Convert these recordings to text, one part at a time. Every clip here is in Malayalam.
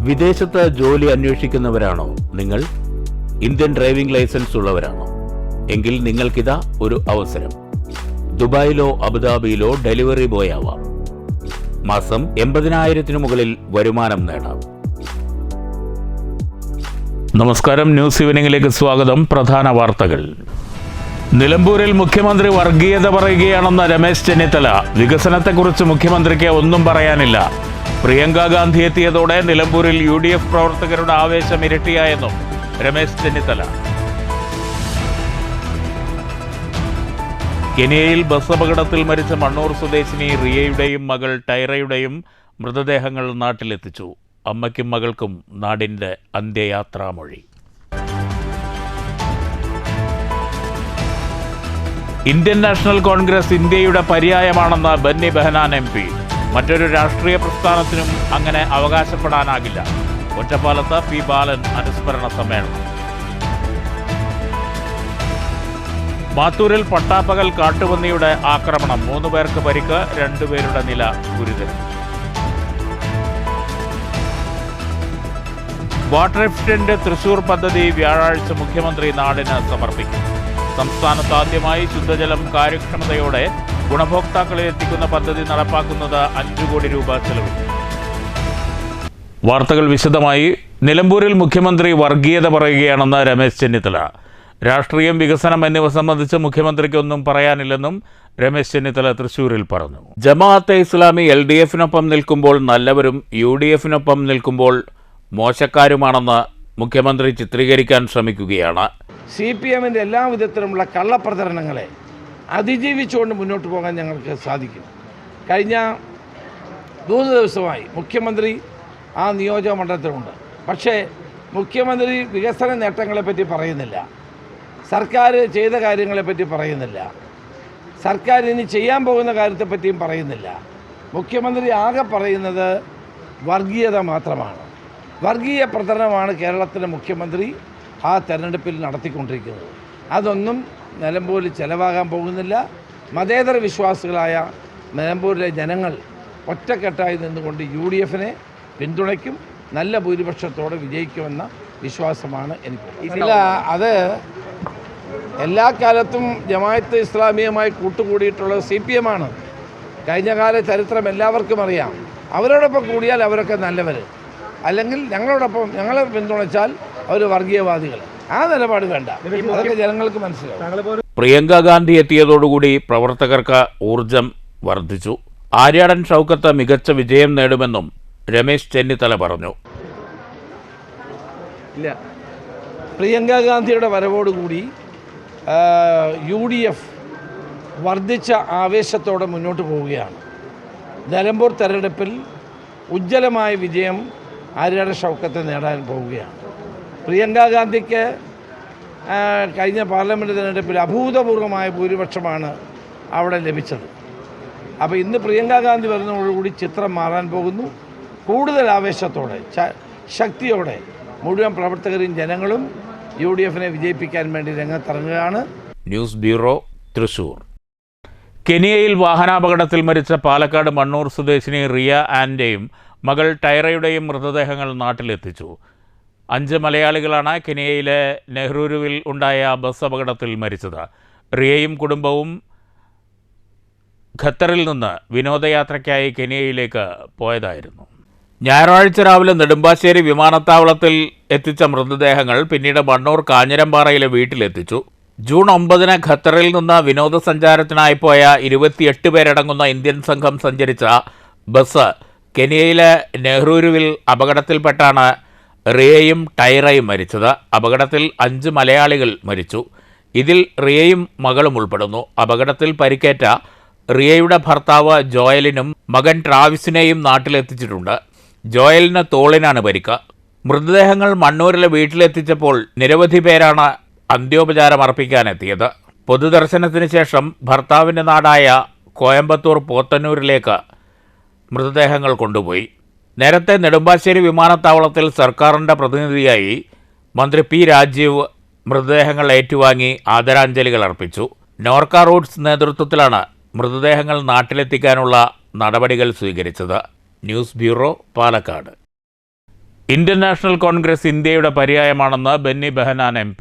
വിദേശത്ത് ജോലി അന്വേഷിക്കുന്നവരാണോ നിങ്ങൾ? ഇന്ത്യൻ ഡ്രൈവിംഗ് ലൈസൻസ് ഉള്ളവരാണോ? എങ്കിൽ നിങ്ങൾക്കിതാ ഒരു അവസരം. ദുബായിലോ അബുദാബിയിലോ ഡെലിവറി ബോയ് ആവാം. മാസം 80,000 മുകളിൽ വരുമാനം നേടാം. നമസ്കാരം, ന്യൂസ് ഈവനിംഗിലേക്ക് സ്വാഗതം. പ്രധാന വാർത്തകൾ. നിലമ്പൂരിൽ മുഖ്യമന്ത്രി വർഗീയത പറയുകയാണെന്ന രമേശ് ചെന്നിത്തല. വികസനത്തെക്കുറിച്ച് മുഖ്യമന്ത്രിക്ക് ഒന്നും പറയാനില്ല. പ്രിയങ്ക ഗാന്ധി എത്തിയതോടെ നിലമ്പൂരിൽ UDF പ്രവർത്തകരുടെ ആവേശം ഇരട്ടിയായെന്നും രമേശ് ചെന്നിത്തല. കെനിയയിൽ ബസ് അപകടത്തിൽ മരിച്ച മണ്ണൂർ സ്വദേശിനി റിയയുടെയും മകൾ ടൈറയുടെയും മൃതദേഹങ്ങൾ നാട്ടിലെത്തിച്ചു. അമ്മയ്ക്കും മകൾക്കും നാടിൻ്റെ അന്ത്യയാത്രാമൊഴി. ഇന്ത്യൻ നാഷണൽ കോൺഗ്രസ് ഇന്ത്യയുടെ പര്യായമാണെന്ന് ബന്നി ബെഹനാൻ MP. മറ്റൊരു രാഷ്ട്രീയ പ്രസ്ഥാനത്തിനും അങ്ങനെ അവകാശപ്പെടാനാകില്ല. ഒറ്റപ്പാലത്ത് P. ബാലൻ അനുസ്മരണ സമ്മേളനം. മാത്തൂരിൽ പട്ടാപ്പകൽ കാട്ടുപന്നിയുടെ ആക്രമണം. 3 പേർക്ക് പരിക്ക്, 2 പേരുടെ നില ഗുരുതരം. വാട്ടർ എഫിഷ്യന്റ് തൃശൂർ പദ്ധതി വ്യാഴാഴ്ച മുഖ്യമന്ത്രി നാടിന് സമർപ്പിക്കും. സംസ്ഥാനത്ത് ആദ്യമായി ശുദ്ധജലം കാര്യക്ഷമതയോടെ ഗുണഭോക്താക്കളെ എത്തിക്കുന്ന പദ്ധതി നടപ്പാക്കുന്നത് 5 കോടി രൂപ ചെലവിൽ. വാർത്തകൾ വിശദമായി. നിലമ്പൂരിൽ മുഖ്യമന്ത്രി വർഗീയത പറയുകയാണെന്ന് രമേശ് ചെന്നിത്തല. രാഷ്ട്രീയം, വികസനം എന്നിവ സംബന്ധിച്ച് മുഖ്യമന്ത്രിക്കൊന്നും പറയാനില്ലെന്നും രമേശ് ചെന്നിത്തല തൃശൂരിൽ പറഞ്ഞു. ജമാഅത്തെ ഇസ്ലാമി LDF-നൊപ്പം നിൽക്കുമ്പോൾ നല്ലവരും UDF-നൊപ്പം നിൽക്കുമ്പോൾ മോശക്കാരുമാണെന്ന് മുഖ്യമന്ത്രി ചിത്രീകരിക്കാൻ ശ്രമിക്കുകയാണ്. CPM-ൻ്റെ എല്ലാ വിധത്തിലുമുള്ള കള്ളപ്രചരണങ്ങളെ അതിജീവിച്ചുകൊണ്ട് മുന്നോട്ട് പോകാൻ ഞങ്ങൾക്ക് സാധിക്കും. കഴിഞ്ഞ 3 ദിവസമായി മുഖ്യമന്ത്രി ആ നിയോജക മണ്ഡലത്തിലുണ്ട്. പക്ഷേ മുഖ്യമന്ത്രി വികസന നേട്ടങ്ങളെപ്പറ്റി പറയുന്നില്ല, സർക്കാർ ചെയ്ത കാര്യങ്ങളെപ്പറ്റി പറയുന്നില്ല, സർക്കാർ ഇനി ചെയ്യാൻ പോകുന്ന കാര്യത്തെപ്പറ്റിയും പറയുന്നില്ല. മുഖ്യമന്ത്രി ആകെ പറയുന്നത് വർഗീയത മാത്രമാണ്. വർഗീയ പ്രചരണമാണ് കേരളത്തിലെ മുഖ്യമന്ത്രി ആ തെരഞ്ഞെടുപ്പിൽ നടത്തിക്കൊണ്ടിരിക്കുന്നത്. അതൊന്നും നിലമ്പൂരിൽ ചെലവാകാൻ പോകുന്നില്ല. മതേതര വിശ്വാസികളായ നിലമ്പൂരിലെ ജനങ്ങൾ ഒറ്റക്കെട്ടായി നിന്നുകൊണ്ട് UDF-നെ പിന്തുണയ്ക്കും, നല്ല ഭൂരിപക്ഷത്തോടെ വിജയിക്കുമെന്ന വിശ്വാസമാണ് എനിക്ക്. ഇല്ല, അത് എല്ലാ കാലത്തും ജമാഅത്തെ ഇസ്ലാമിയുമായി കൂട്ടുകൂടിയിട്ടുള്ളത് CPM-ആണ്. കഴിഞ്ഞകാല ചരിത്രം എല്ലാവർക്കും അറിയാം. അവരോടൊപ്പം കൂടിയാൽ അവരൊക്കെ നല്ലവർ, അല്ലെങ്കിൽ ഞങ്ങളോടൊപ്പം ഞങ്ങളെ പിന്തുണച്ചാൽ അവർ വർഗീയവാദികൾ. ആ നിലപാട് വേണ്ട. അതൊക്കെ ജനങ്ങൾക്ക് മനസ്സിലാവും. പ്രിയങ്ക ഗാന്ധി എത്തിയതോടുകൂടി പ്രവർത്തകർക്ക് ഊർജം വർദ്ധിച്ചു. ആര്യാടൻ ഷൗക്കത്ത് മികച്ച വിജയം നേടുമെന്നും രമേശ് ചെന്നിത്തല പറഞ്ഞു. ഇല്ല, പ്രിയങ്ക ഗാന്ധിയുടെ വരവോടുകൂടി UDF വർദ്ധിച്ച ആവേശത്തോടെ മുന്നോട്ട് പോവുകയാണ്. നിലമ്പൂർ തെരഞ്ഞെടുപ്പിൽ ഉജ്ജ്വലമായ വിജയം ആര്യാടൻ ഷൗക്കത്ത് നേടാൻ പോവുകയാണ്. പ്രിയങ്ക ഗാന്ധിക്ക് കഴിഞ്ഞ പാർലമെൻറ്റ് തെരഞ്ഞെടുപ്പിൽ അഭൂതപൂർവമായ ഭൂരിപക്ഷമാണ് അവിടെ ലഭിച്ചത്. അപ്പോൾ ഇന്ന് പ്രിയങ്ക ഗാന്ധി വരുന്നതോടുകൂടി ചിത്രം മാറാൻ പോകുന്നു. കൂടുതൽ ആവേശത്തോടെ, ശക്തിയോടെ മുഴുവൻ പ്രവർത്തകരും ജനങ്ങളും UDF-നെ വിജയിപ്പിക്കാൻ വേണ്ടി രംഗത്തിറങ്ങുകയാണ്. News bureau, Thrissur. കെനിയയിൽ വാഹനാപകടത്തിൽ മരിച്ച പാലക്കാട് മണ്ണൂർ സ്വദേശിനി റിയ ആൻ്റെയും മകൾ ടൈറയുടെയും മൃതദേഹങ്ങൾ നാട്ടിലെത്തിച്ചു. 5 മലയാളികളാണ് കെനിയയിലെ നെഹ്റൂരുവിൽ ഉണ്ടായ ബസ് അപകടത്തിൽ മരിച്ചത്. റിയയും കുടുംബവും ഖത്തറിൽ നിന്ന് വിനോദയാത്രയ്ക്കായി കെനിയയിലേക്ക് പോയതായിരുന്നു. ഞായറാഴ്ച രാവിലെ നെടുമ്പാശ്ശേരി വിമാനത്താവളത്തിൽ എത്തിച്ച മൃതദേഹങ്ങൾ പിന്നീട് മണ്ണൂർ കാഞ്ഞിരമ്പാറയിലെ വീട്ടിലെത്തിച്ചു. ജൂൺ 9 ഖത്തറിൽ നിന്ന് വിനോദസഞ്ചാരത്തിനായി പോയ 28 പേരടങ്ങുന്ന ഇന്ത്യൻ സംഘം സഞ്ചരിച്ച ബസ് കെനിയയിലെ നെഹ്റൂരുവിൽ അപകടത്തിൽപ്പെട്ടാണ് റിയയും ടൈറയും മരിച്ചത്. അപകടത്തിൽ 5 മലയാളികൾ മരിച്ചു. ഇതിൽ റിയയും മകളും ഉൾപ്പെടുന്നു. അപകടത്തിൽ പരിക്കേറ്റ റിയയുടെ ഭർത്താവ് ജോയലിനും മകൻ ട്രാവിസിനെയും നാട്ടിലെത്തിച്ചിട്ടുണ്ട്. ജോയലിന് തോളിനാണ് പരിക്ക്. മൃതദേഹങ്ങൾ മണ്ണൂരിലെ വീട്ടിലെത്തിച്ചപ്പോൾ നിരവധി പേരാണ് അന്ത്യോപചാരം അർപ്പിക്കാനെത്തിയത്. പൊതുദർശനത്തിന് ശേഷം ഭർത്താവിൻ്റെ നാടായ കോയമ്പത്തൂർ പോത്തന്നൂരിലേക്ക് മൃതദേഹങ്ങൾ കൊണ്ടുപോയി. നേരത്തെ നെടുമ്പാശ്ശേരി വിമാനത്താവളത്തിൽ സർക്കാരിൻ്റെ പ്രതിനിധിയായി മന്ത്രി P. രാജീവ് മൃതദേഹങ്ങൾ ഏറ്റുവാങ്ങി ആദരാഞ്ജലികൾ അർപ്പിച്ചു. നോർക്ക റൂട്ട്സ് നേതൃത്വത്തിലാണ് മൃതദേഹങ്ങൾ നാട്ടിലെത്തിക്കാനുള്ള നടപടികൾ സ്വീകരിച്ചത്. News bureau, Palakkad. Indian national Congress ഇന്ത്യയുടെ പര്യായമാണെന്ന് ബെന്നി ബെഹനാൻ MP.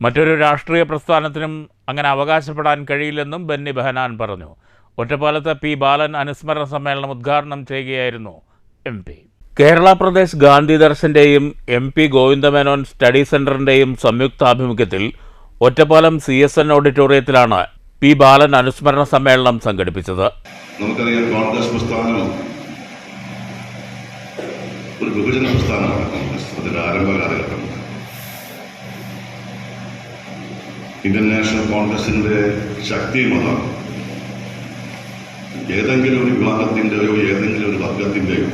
മറ്റൊരു രാഷ്ട്രീയ പ്രസ്ഥാനത്തിനും അങ്ങനെ അവകാശപ്പെടാൻ കഴിയില്ലെന്നും ബെന്നി ബെഹനാൻ പറഞ്ഞു. ഒറ്റപ്പാലത്ത് പി ബാലൻ അനുസ്മരണ സമ്മേളനം ഉദ്ഘാടനം ചെയ്യുകയായിരുന്നു MP. കേരള പ്രദേശ് ഗാന്ധി ദർശൻ്റെയും MP ഗോവിന്ദമേനോൻ സ്റ്റഡി സെൻ്ററിൻ്റെയും സംയുക്താഭിമുഖ്യത്തിൽ ഒറ്റപ്പാലം CSN ഓഡിറ്റോറിയത്തിലാണ് പി ബാലൻ അനുസ്മരണ സമ്മേളനം സംഘടിപ്പിച്ചത്. നമുക്കറിയാം, കോൺഗ്രസ് പ്രസ്ഥാനം ഒരു വിഭജന പ്രസ്ഥാനമാണ്. കോൺഗ്രസ് അതിൻ്റെ ആരംഭ കാലഘട്ടം ഇന്ത്യൻ നാഷണൽ കോൺഗ്രസിൻ്റെ ശക്തിയും അതാണ്. ഏതെങ്കിലും ഒരു വിഭാഗത്തിൻ്റെയോ ഏതെങ്കിലും ഒരു വർഗത്തിൻ്റെയോ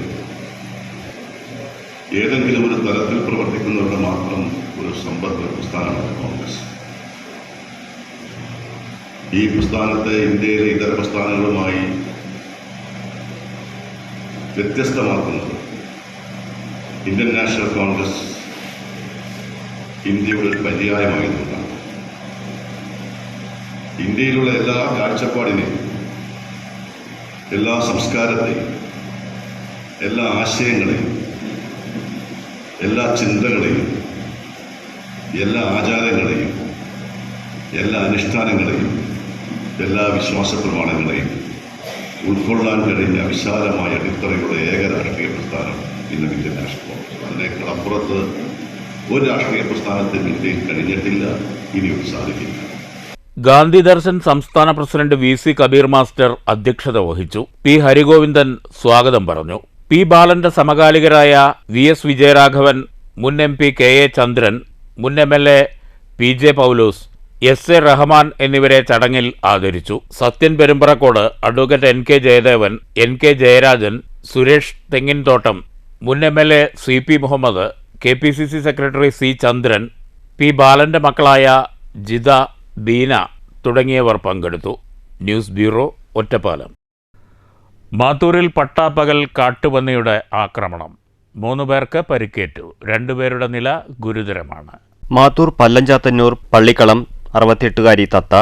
ഏതെങ്കിലും ഒരു തലത്തിൽ പ്രവർത്തിക്കുന്നവരുടെ മാത്രം ഒരു സമ്പർക്ക പ്രസ്ഥാനമാണ് കോൺഗ്രസ്. ഈ പ്രസ്ഥാനത്തെ ഇന്ത്യയിലെ ഇതര പ്രസ്ഥാനങ്ങളുമായി വ്യത്യസ്തമാക്കുന്നത് ഇന്ത്യൻ നാഷണൽ കോൺഗ്രസ് ഇന്ത്യയുടെ ഒരു പര്യായമായതുകൊണ്ടാണ്. ഇന്ത്യയിലുള്ള എല്ലാ കാഴ്ചപ്പാടിനെയും, എല്ലാ സംസ്കാരത്തെയും, എല്ലാ ആശയങ്ങളെയും, എല്ലാ ചിന്തകളെയും, എല്ലാ ആചാരങ്ങളെയും, എല്ലാ അനുഷ്ഠാനങ്ങളെയും, എല്ലാ വിശ്വാസ പ്രമാണങ്ങളെയും ഉൾക്കൊള്ളാൻ കഴിഞ്ഞ വിശാലമായ അടിത്തറയുള്ള ഏക രാഷ്ട്രീയ പ്രസ്ഥാനം ഇന്ന് ഇന്ത്യൻ നാഷണൽ കോൺഗ്രസ്. അതിനേക്കാൾ അപ്പുറത്ത് ഒരു രാഷ്ട്രീയ പ്രസ്ഥാനത്തിന് ഇന്ത്യയിൽ കഴിഞ്ഞിട്ടില്ല, ഇനിയും സാധിക്കില്ല. ഗാന്ധി ദർശൻ സംസ്ഥാന പ്രസിഡന്റ് VC കബീർ മാസ്റ്റർ അധ്യക്ഷത വഹിച്ചു. പി ഹരിഗോവിന്ദൻ സ്വാഗതം പറഞ്ഞു. പി ബാലന്റെ സമകാലികരായ VS വിജയരാഘവൻ, മുൻ MP KA ചന്ദ്രൻ, മുൻ MLA PJ പൗലോസ്, SA റഹ്മാൻ എന്നിവരെ ചടങ്ങിൽ ആദരിച്ചു. Sathyan Perumparakode, advocate NK Jayadevan, NK Jayarajan, Suresh Thenginthottam, മുൻ MLA CP Muhammad, KPCC secretary C Chandran, P ബാലന്റെ മക്കളായ ജിത, ബീന തുടങ്ങിയവർ പങ്കെടുത്തു. News bureau, Ottapalam. മാത്തൂരിൽ പട്ടാപ്പകൽ കാട്ടുപന്നിയുടെ ആക്രമണം. 3 പേർക്ക് പരിക്കേറ്റു. 2 പേരുടെ നില ഗുരുതരമാണ്. മാത്തൂർ പല്ലഞ്ചാത്തന്നൂർ പള്ളിക്കളം 68-കാരി തത്ത,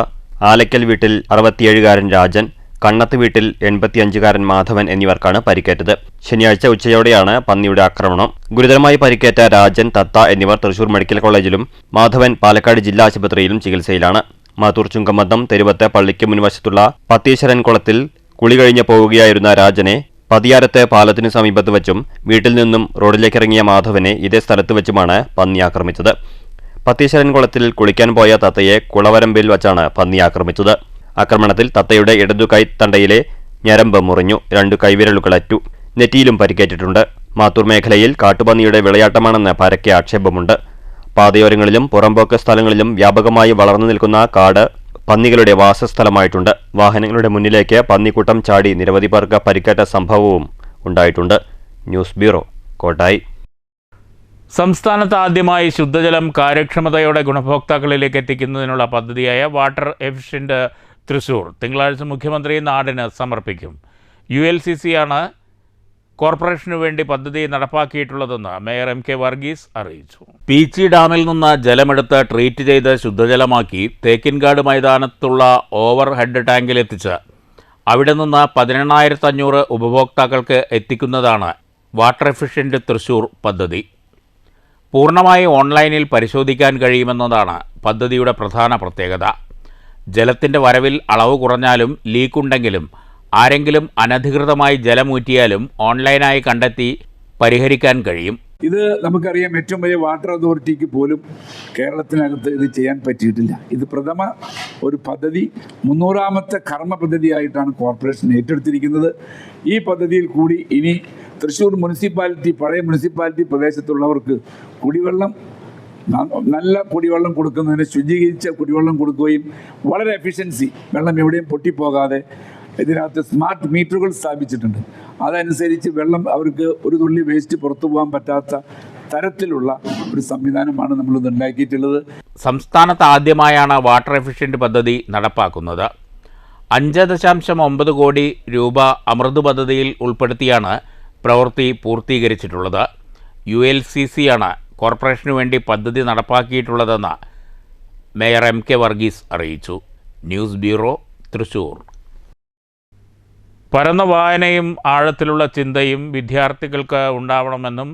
ആലയ്ക്കൽ വീട്ടിൽ 67-കാരൻ രാജൻ, കണ്ണത്ത് വീട്ടിൽ 85-കാരൻ മാധവൻ എന്നിവർക്കാണ് പരിക്കേറ്റത്. ശനിയാഴ്ച ഉച്ചയോടെയാണ് പന്നിയുടെ ആക്രമണം. ഗുരുതരമായി പരിക്കേറ്റ രാജൻ, തത്ത എന്നിവർ തൃശൂർ മെഡിക്കൽ കോളേജിലും മാധവൻ പാലക്കാട് ജില്ലാ ആശുപത്രിയിലും ചികിത്സയിലാണ്. മാത്തൂർ ചുങ്കമദ്ദം തെരുവത്തെ പള്ളിക്ക് മുൻവശത്തുള്ള പത്തീശ്വരൻ കുളത്തിൽ കുളി കഴിഞ്ഞ് പോവുകയായിരുന്ന രാജനെ പതിയാരത്തെ പാലത്തിനു സമീപത്ത് വെച്ചും വീട്ടിൽ നിന്നും റോഡിലേക്കിറങ്ങിയ മാധവനെ ഇതേ സ്ഥലത്ത് വെച്ചുമാണ് പന്നി ആക്രമിച്ചത്. പത്തീശ്വരൻ കുളത്തിൽ കുളിക്കാൻ പോയ തത്തയെ കുളവരമ്പിൽ വച്ചാണ് പന്നി ആക്രമിച്ചത്. ആക്രമണത്തിൽ തത്തയുടെ ഇടതു കൈത്തണ്ടയിലെ ഞരമ്പ് മുറിഞ്ഞു. 2 കൈവിരലുകളറ്റു. നെറ്റിയിലും പരിക്കേറ്റിട്ടുണ്ട്. മാത്തൂർ മേഖലയിൽ കാട്ടുപന്നിയുടെ വിളയാട്ടമാണെന്ന് പരക്കെ ആക്ഷേപമുണ്ട്. പാതയോരങ്ങളിലും പുറമ്പോക്ക് സ്ഥലങ്ങളിലും വ്യാപകമായി വളർന്നു നിൽക്കുന്ന കാട് പന്നികളുടെ വാസസ്ഥലമായിട്ടുണ്ട്. വാഹനങ്ങളുടെ മുന്നിലേക്ക് പന്നിക്കൂട്ടം ചാടി നിരവധി പേർക്ക് പരിക്കേറ്റ സംഭവവും ഉണ്ടായിട്ടുണ്ട്. News bureau, Kottayi. സംസ്ഥാനത്ത് ആദ്യമായി ശുദ്ധജലം കാര്യക്ഷമതയോടെ ഗുണഭോക്താക്കളിലേക്ക് എത്തിക്കുന്നതിനുള്ള പദ്ധതിയായ വാട്ടർ എഫിഷ്യൻ്റ് തൃശൂർ തിങ്കളാഴ്ച മുഖ്യമന്ത്രി നാടിന് സമർപ്പിക്കും. ULCC-യാണ് കോർപ്പറേഷനു വേണ്ടി പദ്ധതി നടപ്പാക്കിയിട്ടുള്ളതെന്ന് മേയർ MK വർഗീസ് അറിയിച്ചു. പീച്ചി ഡാമിൽ നിന്ന് ജലമെടുത്ത് ട്രീറ്റ് ചെയ്ത് ശുദ്ധജലമാക്കി തേക്കിൻകാട് മൈതാനത്തുള്ള ഓവർ ഹെഡ് ടാങ്കിലെത്തിച്ച് അവിടെ നിന്ന് 18,500 ഉപഭോക്താക്കൾക്ക് എത്തിക്കുന്നതാണ് വാട്ടർ എഫിഷ്യൻ്റ് തൃശൂർ പദ്ധതി. പൂർണ്ണമായി ഓൺലൈനിൽ പരിശോധിക്കാൻ കഴിയുമെന്നതാണ് പദ്ധതിയുടെ പ്രധാന പ്രത്യേകത. ജലത്തിൻ്റെ വരവിൽ അളവ് കുറഞ്ഞാലും ലീക്കുണ്ടെങ്കിലും ആരെങ്കിലും അനധികൃതമായി ജലമൂറ്റിയാലും ഓൺലൈനായി കണ്ടെത്തി പരിഹരിക്കാൻ കഴിയും. ഇത് നമുക്കറിയാം, ഏറ്റവും വലിയ വാട്ടർ അതോറിറ്റിക്ക് പോലും കേരളത്തിനകത്ത് ഇത് ചെയ്യാൻ പറ്റിയിട്ടില്ല. ഇത് പ്രഥമ ഒരു പദ്ധതി, 300ാമത്തെ കർമ്മ പദ്ധതിയായിട്ടാണ് കോർപ്പറേഷൻ ഏറ്റെടുത്തിരിക്കുന്നത്. ഈ പദ്ധതിയിൽ കൂടി ഇനി തൃശ്ശൂർ മുനിസിപ്പാലിറ്റി, പഴയ മുനിസിപ്പാലിറ്റി പ്രദേശത്തുള്ളവർക്ക് കുടിവെള്ളം, നല്ല കുടിവെള്ളം കൊടുക്കുന്നതിന് ശുചീകരിച്ച കുടിവെള്ളം കൊടുക്കുകയും വളരെ എഫിഷ്യൻസി, വെള്ളം എവിടെയും പൊട്ടിപ്പോകാതെ ഇതിനകത്ത് സ്മാർട്ട് മീറ്ററുകൾ സ്ഥാപിച്ചിട്ടുണ്ട്. അതനുസരിച്ച് വെള്ളം അവർക്ക് ഒരു തുള്ളി വേസ്റ്റ് പുറത്തു പോകാൻ പറ്റാത്ത തരത്തിലുള്ള ഒരു സംവിധാനമാണ് നമ്മളിത് ഉണ്ടാക്കിയിട്ടുള്ളത്. സംസ്ഥാനത്ത് ആദ്യമായാണ് വാട്ടർ എഫിഷ്യൻ്റ് പദ്ധതി നടപ്പാക്കുന്നത്. 5.9 കോടി രൂപ അമൃത് പദ്ധതിയിൽ ഉൾപ്പെടുത്തിയാണ് പ്രവൃത്തി പൂർത്തീകരിച്ചിട്ടുള്ളത്. ULCC-യാണ് കോർപ്പറേഷനു വേണ്ടി പദ്ധതി നടപ്പാക്കിയിട്ടുള്ളതെന്ന് മേയർ MK വർഗീസ് അറിയിച്ചു. News bureau, Thrissur. പരന്ന വായനയും ആഴത്തിലുള്ള ചിന്തയും വിദ്യാർത്ഥികൾക്ക് ഉണ്ടാവണമെന്നും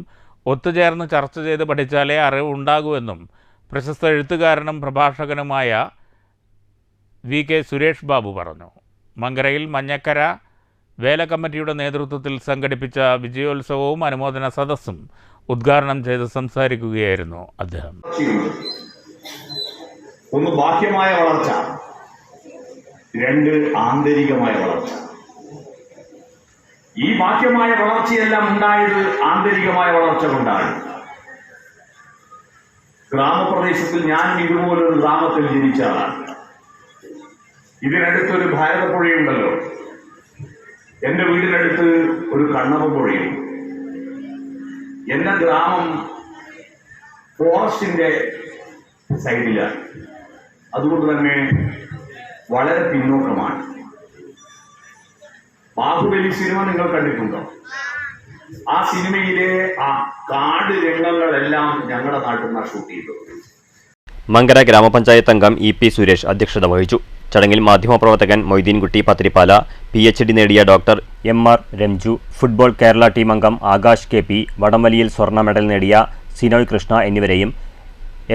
ഒത്തുചേർന്ന് ചർച്ച ചെയ്ത് പഠിച്ചാലേ അറിവ് ഉണ്ടാകൂവെന്നും പ്രശസ്ത എഴുത്തുകാരനും പ്രഭാഷകനുമായ VK സുരേഷ് ബാബു പറഞ്ഞു. മങ്കരയിൽ മഞ്ഞക്കര വേല കമ്മിറ്റിയുടെ നേതൃത്വത്തിൽ സംഘടിപ്പിച്ച വിജയോത്സവവും അനുമോദന സദസ്സും ഉദ്ഘാടനം ചെയ്ത് സംസാരിക്കുകയായിരുന്നു അദ്ദേഹം. ഒന്ന് ബാഹ്യമായ വളർച്ച, രണ്ട് ആന്തരികമായ വളർച്ച. ഈ ബാഹ്യമായ വളർച്ചയെല്ലാം ഉണ്ടായത് ആന്തരികമായ വളർച്ച കൊണ്ടാണ്. ഗ്രാമപ്രദേശത്തിൽ ഞാനും ഇതുപോലൊരു ഗ്രാമത്തിൽ ജനിച്ച ആളാണ്. ഇതിനടുത്തൊരു ഭാരതപ്പുഴയുണ്ടല്ലോ, എന്റെ വീടിനടുത്ത് ഒരു കണ്ണമ്പുഴയും. എന്റെ ഗ്രാമം ഫോറസ്റ്റിന്റെ സൈഡിലാണ്. അതുകൊണ്ട് തന്നെ വളരെ പിന്നോക്കമാണ്. ബാഹുബലി സിനിമ നിങ്ങൾ കണ്ടിട്ടുണ്ടോ? ആ സിനിമയിലെ ആ കാട് രംഗങ്ങളെല്ലാം ഞങ്ങളുടെ നാട്ടിൽ നിന്ന് ഷൂട്ട് ചെയ്തു. മങ്കര ഗ്രാമപഞ്ചായത്ത് അംഗം EP സുരേഷ് അധ്യക്ഷത വഹിച്ചു. ചടങ്ങിൽ മാധ്യമപ്രവർത്തകൻ മൊയ്തീൻകുട്ടി പത്രിപ്പാല, PhD നേടിയ doctor MR Ramju, football Kerala team അംഗം ആകാശ് KP, വടംവലിയിൽ സ്വർണ്ണ മെഡൽ നേടിയ സിനോയ് കൃഷ്ണ എന്നിവരെയും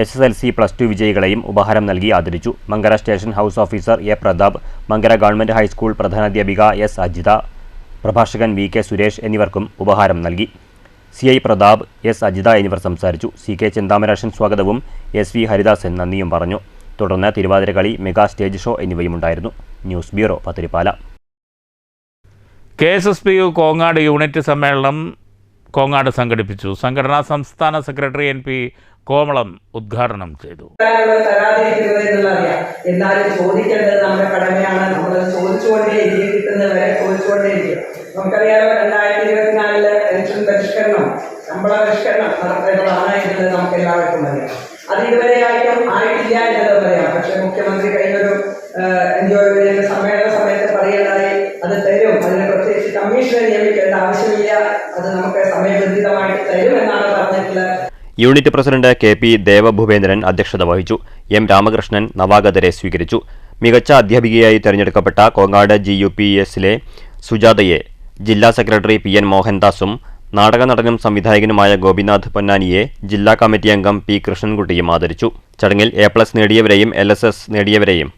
SSLC +2 വിജയികളെയും ഉപഹാരം നൽകി ആദരിച്ചു. Mankara station house officer A Prathap, Mankara government high school പ്രധാനാധ്യാപിക S അജിത, പ്രഭാഷകൻ VK സുരേഷ് എന്നിവർക്കും ഉപഹാരം നൽകി. CI പ്രതാപ്, S അജിത എന്നിവർ സംസാരിച്ചു. CK ചിന്താമരാശൻ സ്വാഗതവും SV ഹരിദാസൻ നന്ദിയും പറഞ്ഞു. തുടർന്ന് തിരുവാതിരകളി, മെഗാ സ്റ്റേജ് ഷോ എന്നിവയുമുണ്ടായിരുന്നു. News bureau Pathirippala. KSSPU Kongad unit സമ്മേളനം കോങ്ങാട് സംഘടിപ്പിച്ചു. സംഘടനാ സംസ്ഥാന സെക്രട്ടറി NP കോമളം ഉദ്ഘാടനം ചെയ്തു. എന്നാലും ചോദിക്കേണ്ടത് നമ്മുടെ കടമയാണ്. നമ്മൾ ചോദിച്ചുകൊണ്ടേയിരിക്കും, കിട്ടുന്നവരെ ചോദിച്ചുകൊണ്ടേയിരിക്കും. നമുക്കറിയാലോ, 2024 പെൻഷൻ പരിഷ്കരണം, ശമ്പള പരിഷ്കരണം നടത്തേണ്ടതാണ് എന്നത് നമുക്ക് എല്ലാവർക്കും അറിയാം. അത് ഇതുവരെയായിട്ടും ആയിട്ടില്ല എന്നത് പറയാം. പക്ഷെ മുഖ്യമന്ത്രി കഴിഞ്ഞൊരു എൻജോയ്മെന്റ് സമ്മേളന സമയത്ത് പറയേണ്ടതായി അത് തരും. അതിന് പ്രത്യേകിച്ച് കമ്മീഷനെ നിയമിക്കേണ്ട ആവശ്യമില്ല, അത് നമുക്ക് സമയബന്ധിതമായിട്ട് തരും എന്നാണ് പറഞ്ഞിട്ടുള്ളത്. യൂണിറ്റ് പ്രസിഡന്റ് KP ദേവഭൂപേന്ദ്രൻ അധ്യക്ഷത വഹിച്ചു. M രാമകൃഷ്ണൻ നവാഗതരെ സ്വീകരിച്ചു. മികച്ച അധ്യാപികയായി തെരഞ്ഞെടുക്കപ്പെട്ട കോങ്ങാട് GUPSലെ സുജാതയെ ജില്ലാ സെക്രട്ടറി PN മോഹൻദാസും നാടക നടനും സംവിധായകനുമായ ഗോപിനാഥ് പൊന്നാനിയെ ജില്ലാ കമ്മിറ്റി അംഗം P കൃഷ്ണൻകുട്ടിയും ആദരിച്ചു. ചടങ്ങിൽ A+ നേടിയവരെയും LSS നേടിയവരെയും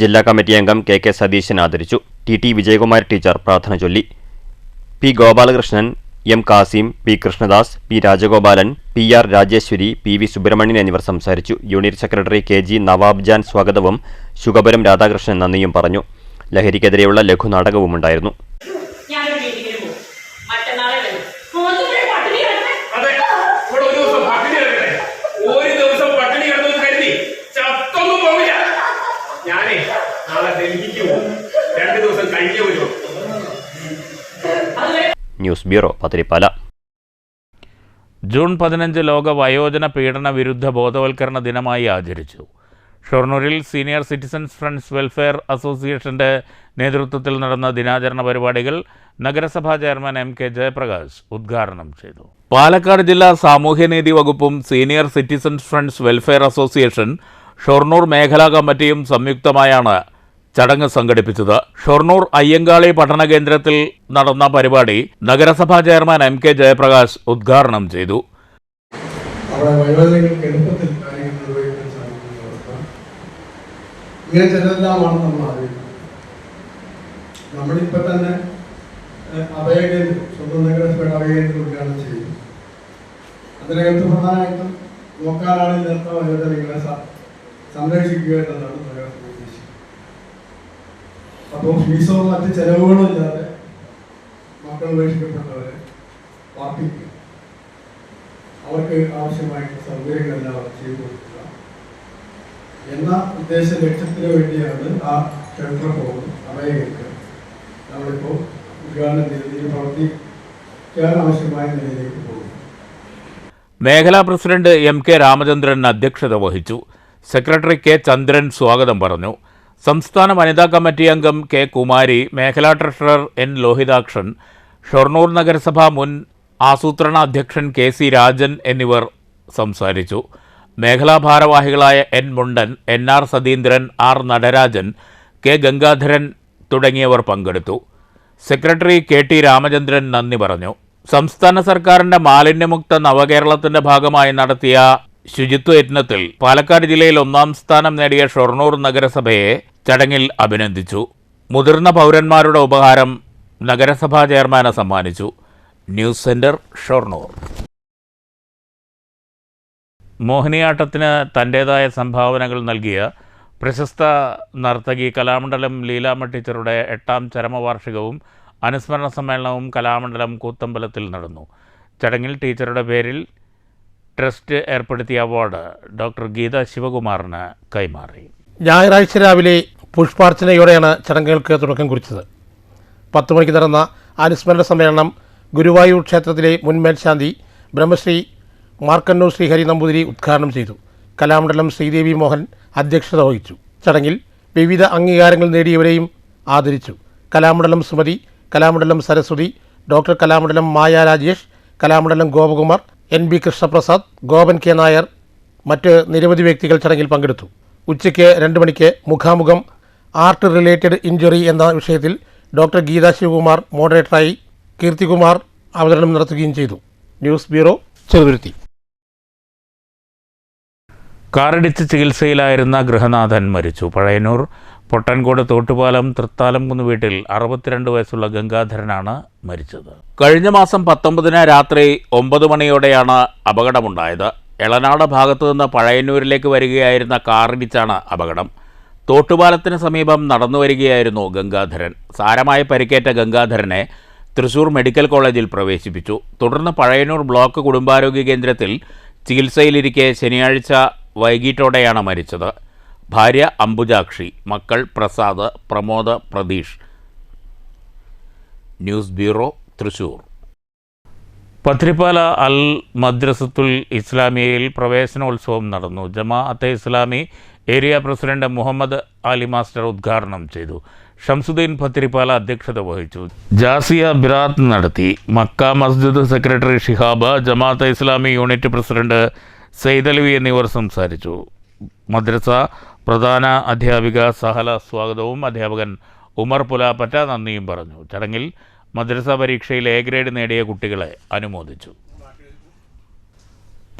ജില്ലാ കമ്മിറ്റി അംഗം KK സതീശൻ ആദരിച്ചു. TT വിജയകുമാർ ടീച്ചർ പ്രാർത്ഥന ചൊല്ലി. P Gopalakrishnan, M Kasim, P Krishnadas, P Rajagopalan, PR Rajeshwari, PV Subramanian എന്നിവർ സംസാരിച്ചു. Unit secretary KG Nawab Jan സ്വാഗതവും ശുഗപുരം രാധാകൃഷ്ണൻ നന്ദിയും പറഞ്ഞു. ലഹരിക്കെതിരെയുള്ള ലഘുനാടകവും ഉണ്ടായിരുന്നു. News bureau Pathiripala. ജൂൺ 15 ലോക വയോജന പീഡന വിരുദ്ധ ബോധവൽക്കരണ ദിനമായി ആചരിച്ചു. ഷൊർണൂരിൽ സീനിയർ സിറ്റിസൺസ് ഫ്രണ്ട്സ് വെൽഫെയർ അസോസിയേഷന്റെ നേതൃത്വത്തിൽ നടന്ന ദിനാചരണ പരിപാടികൾ നഗരസഭാ ചെയർമാൻ MK ജയപ്രകാശ് ഉദ്ഘാടനം ചെയ്തു. പാലക്കാട് ജില്ലാ സാമൂഹ്യനീതി വകുപ്പും senior citizens friends welfare association Shoranur മേഖലാ കമ്മിറ്റിയും സംയുക്തമായാണ് ചടങ്ങ് സംഘടിപ്പിച്ചത്. ഷൊർണൂർ അയ്യങ്കാളി പഠന കേന്ദ്രത്തിൽ നടന്ന പരിപാടി നഗരസഭാ ചെയർമാൻ MK ജയപ്രകാശ് ഉദ്ഘാടനം ചെയ്തു. ഇങ്ങനെ ചിലതെല്ലാമാണ് നമ്മൾ അറിയുന്നത്. നമ്മളിപ്പോൾ തന്നെ അഭയകേന്ദ്രം, സ്വന്തം നഗരസഭയുടെ അഭയകേന്ദ്രം ഉദ്ഘാടനം ചെയ്തു. അതിനകത്ത് പ്രധാനമായിട്ടും നോക്കാനാണ് ഇന്നത്തെ വയോജനങ്ങളെ സംരക്ഷിക്കുക എന്നതാണ് നഗരസഭ ഉദ്ദേശിക്കുന്നത്. അപ്പോൾ ഫീസോ മറ്റ് ചെലവുകളോ ഇല്ലാതെ മക്കൾ ഉപേക്ഷിക്കപ്പെട്ടവരെ പാർപ്പിക്കുക, അവർക്ക് ആവശ്യമായിട്ടുള്ള സൗകര്യങ്ങളെല്ലാം അവർ ചെയ്തു കൊടുക്കുക എന്ന ഉദ്ദേശ ലക്ഷ്യത്തിന് വേണ്ടിയാണ് ആ ഷെൽട്ടർ ഹോം അഭയകേന്ദ്രം നമ്മളിപ്പോൾ ഉദ്ഘാടനം ചെയ്ത് പ്രവർത്തിക്കാൻ ആവശ്യമായ നിലയിലേക്ക് പോകും. മേഖലാ പ്രസിഡന്റ് MK രാമചന്ദ്രൻ അധ്യക്ഷത വഹിച്ചു. സെക്രട്ടറി K ചന്ദ്രൻ സ്വാഗതം പറഞ്ഞു. സംസ്ഥാന വനിതാ കമ്മിറ്റി അംഗം K കുമാരി, മേഖലാ ട്രഷറർ N ലോഹിതാക്ഷൻ, ഷൊർണൂർ നഗരസഭ മുൻ ആസൂത്രണ അധ്യക്ഷൻ KC രാജൻ എന്നിവർ സംസാരിച്ചു. മേഖലാ ഭാരവാഹികളായ N മുണ്ടൻ, NR Satheendran, R Natarajan, K Gangadharan തുടങ്ങിയവർ പങ്കെടുത്തു. സെക്രട്ടറി KT രാമചന്ദ്രൻ നന്ദി പറഞ്ഞു. സംസ്ഥാന സർക്കാരിന്റെ മാലിന്യമുക്ത നവകേരളത്തിന്റെ ഭാഗമായി നടത്തിയ ശുചിത്വ യജ്ഞത്തിൽ പാലക്കാട് ജില്ലയിൽ 1ാം സ്ഥാനം നേടിയ ഷൊർണൂർ നഗരസഭയെ ചടങ്ങിൽ അഭിനന്ദിച്ചു. മുതിർന്ന പൗരന്മാരുടെ ഉപഹാരം നഗരസഭാ ചെയർമാന് സമ്മാനിച്ചു. News centre, Shoranur. മോഹിനിയാട്ടത്തിന് തൻ്റേതായ സംഭാവനകൾ നൽകിയ പ്രശസ്ത നർത്തകി കലാമണ്ഡലം ലീലാമ്മ ടീച്ചറുടെ 8ാം ചരമവാർഷികവും അനുസ്മരണ സമ്മേളനവും കലാമണ്ഡലം കൂത്തമ്പലത്തിൽ നടന്നു. ചടങ്ങിൽ ടീച്ചറുടെ പേരിൽ ട്രസ്റ്റ് ഏർപ്പെടുത്തിയ അവാർഡ് ഡോക്ടർ ഗീത ശിവകുമാറിന് കൈമാറി. ഞായറാഴ്ച രാവിലെ പുഷ്പാർച്ചനയോടെയാണ് ചടങ്ങുകൾക്ക് തുടക്കം കുറിച്ചത്. 10 മണിക്ക് നടന്ന അനുസ്മരണ സമ്മേളനം ഗുരുവായൂർ ക്ഷേത്രത്തിലെ മുൻ മേൽശാന്തി ബ്രഹ്മശ്രീ മാർക്കന്നൂർ ശ്രീഹരി നമ്പൂതിരി ഉദ്ഘാടനം ചെയ്തു. കലാമണ്ഡലം ശ്രീദേവി മോഹൻ അധ്യക്ഷത വഹിച്ചു. ചടങ്ങിൽ വിവിധ അംഗീകാരങ്ങൾ നേടിയവരെയും ആദരിച്ചു. കലാമണ്ഡലം സുമതി, കലാമണ്ഡലം സരസ്വതി, ഡോക്ടർ കലാമണ്ഡലം മായ രാജേഷ്, കലാമണ്ഡലം ഗോപകുമാർ, NB കൃഷ്ണപ്രസാദ്, ഗോപൻ കെ നായർ, മറ്റ് നിരവധി വ്യക്തികൾ ചടങ്ങിൽ പങ്കെടുത്തു. ഉച്ചയ്ക്ക് 2 മണിക്ക് മുഖാമുഖം ആർട്ട് റിലേറ്റഡ് ഇഞ്ചുറി എന്ന വിഷയത്തിൽ ഡോക്ടർ ഗീത ശിവകുമാർ മോഡറേറ്ററായി, കീർത്തികുമാർ അവതരണം നടത്തുകയും ചെയ്തു. News bureau, Cheruthuruthy. കാറിടിച്ച് ചികിത്സയിലായിരുന്ന ഗൃഹനാഥൻ മരിച്ചു. പഴയന്നൂർ പൊട്ടൻകോട് തോട്ടുപാലം തൃത്താലംകുന്ന് വീട്ടിൽ 62 വയസ്സുള്ള ഗംഗാധരനാണ് മരിച്ചത്. കഴിഞ്ഞ മാസം 19-ന് രാത്രി 9 മണിയോടെയാണ് അപകടമുണ്ടായത്. എളനാട് ഭാഗത്തു നിന്ന് പഴയന്നൂരിലേക്ക് വരികയായിരുന്ന കാറിടിച്ചാണ് അപകടം. തോട്ടുപാലത്തിന് സമീപം നടന്നു വരികയായിരുന്നു ഗംഗാധരൻ. സാരമായി പരിക്കേറ്റ ഗംഗാധരനെ തൃശൂർ മെഡിക്കൽ കോളേജിൽ പ്രവേശിപ്പിച്ചു. തുടർന്ന് പഴയന്നൂർ ബ്ലോക്ക് കുടുംബാരോഗ്യ കേന്ദ്രത്തിൽ ചികിത്സയിലിരിക്കെ ശനിയാഴ്ച വൈകിട്ടോടെയാണ് മരിച്ചത്. ഭാര്യ അംബുജാക്ഷി, മക്കൾ പ്രസാദ്, പ്രമോദ്, പ്രതീഷ്. News bureau, Thrissur. പത്രിപ്പാല അൽ മദ്രസത്തുൽ ഇസ്ലാമിയയിൽ പ്രവേശനോത്സവം നടന്നു. Jamaate Islami area president Muhammad Ali master ഉദ്ഘാടനം ചെയ്തു. ഷംസുദ്ദീൻ പത്രിപ്പാല അധ്യക്ഷത വഹിച്ചു. ജാസിയ ബിറാത്ത് നടത്തി. Makka Masjid secretary Shihab, Jamaate Islami unit president Saidalavi എന്നിവർ സംസാരിച്ചു. മദ്രസ പ്രധാന അധ്യാപിക സഹല സ്വാഗതവും അധ്യാപകൻ ഉമർ പുലാപ്പറ്റ നന്ദിയും പറഞ്ഞു. ചടങ്ങിൽ മദ്രസ പരീക്ഷയിൽ A ഗ്രേഡ് നേടിയ കുട്ടികളെ അനുമോദിച്ചു.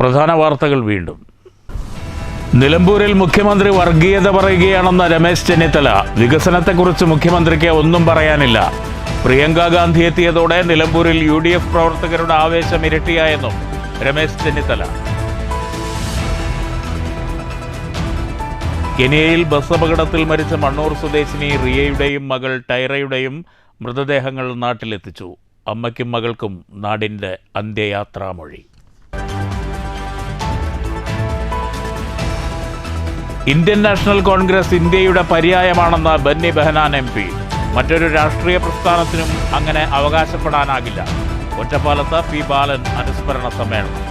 പ്രധാന വാർത്തകൾ വീണ്ടും. നിലമ്പൂരിൽ മുഖ്യമന്ത്രി വർഗീയത പറയുകയാണെന്ന് രമേശ് ചെന്നിത്തല. വികസനത്തെക്കുറിച്ച് മുഖ്യമന്ത്രിക്ക് ഒന്നും പറയാനില്ല. പ്രിയങ്ക ഗാന്ധി എത്തിയതോടെ നിലമ്പൂരിൽ UDF പ്രവർത്തകരുടെ ആവേശം ഇരട്ടിയായെന്നും രമേശ് ചെന്നിത്തല. കെനിയയിൽ ബസ് അപകടത്തിൽ മരിച്ച മണ്ണൂർ സ്വദേശിനി റിയയുടെയും മകൾ ടൈറയുടെയും മൃതദേഹങ്ങൾ നാട്ടിലെത്തിച്ചു. അമ്മയ്ക്കും മകൾക്കും നാടിൻ്റെ അന്ത്യയാത്രാമൊഴി. ഇന്ത്യൻ നാഷണൽ കോൺഗ്രസ് ഇന്ത്യയുടെ പര്യായമാണെന്ന് ബന്നി ബെഹനാൻ MP. മറ്റൊരു രാഷ്ട്രീയ പ്രസ്ഥാനത്തിനും അങ്ങനെ അവകാശപ്പെടാനാകില്ല. ഒറ്റപ്പാലത്ത് P. ബാലൻ അനുസ്മരണ സമ്മേളനം.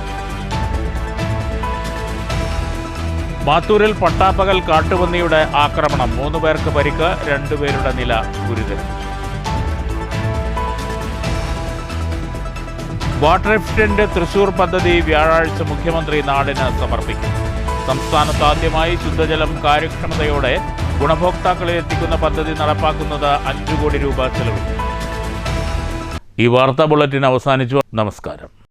മാത്തൂരിൽ പട്ടാപ്പകൽ കാട്ടുപന്നിയുടെ ആക്രമണം. 3 പേർക്ക് പരിക്ക്, 2 പേരുടെ നില ഗുരുതരം. വാട്ടർ എഫിഷ്യന്റ് തൃശൂർ പദ്ധതി വ്യാഴാഴ്ച മുഖ്യമന്ത്രി നാടിന് സമർപ്പിക്കും. സംസ്ഥാനത്ത് ആദ്യമായി ശുദ്ധജലം കാര്യക്ഷമതയോടെ ഗുണഭോക്താക്കളിൽ എത്തിക്കുന്ന പദ്ധതി നടപ്പാക്കുന്നത് 5 കോടി രൂപ ചെലവിൽ. ഈ വാർത്താ ബുള്ളറ്റിൻ അവസാനിച്ചു. നമസ്കാരം.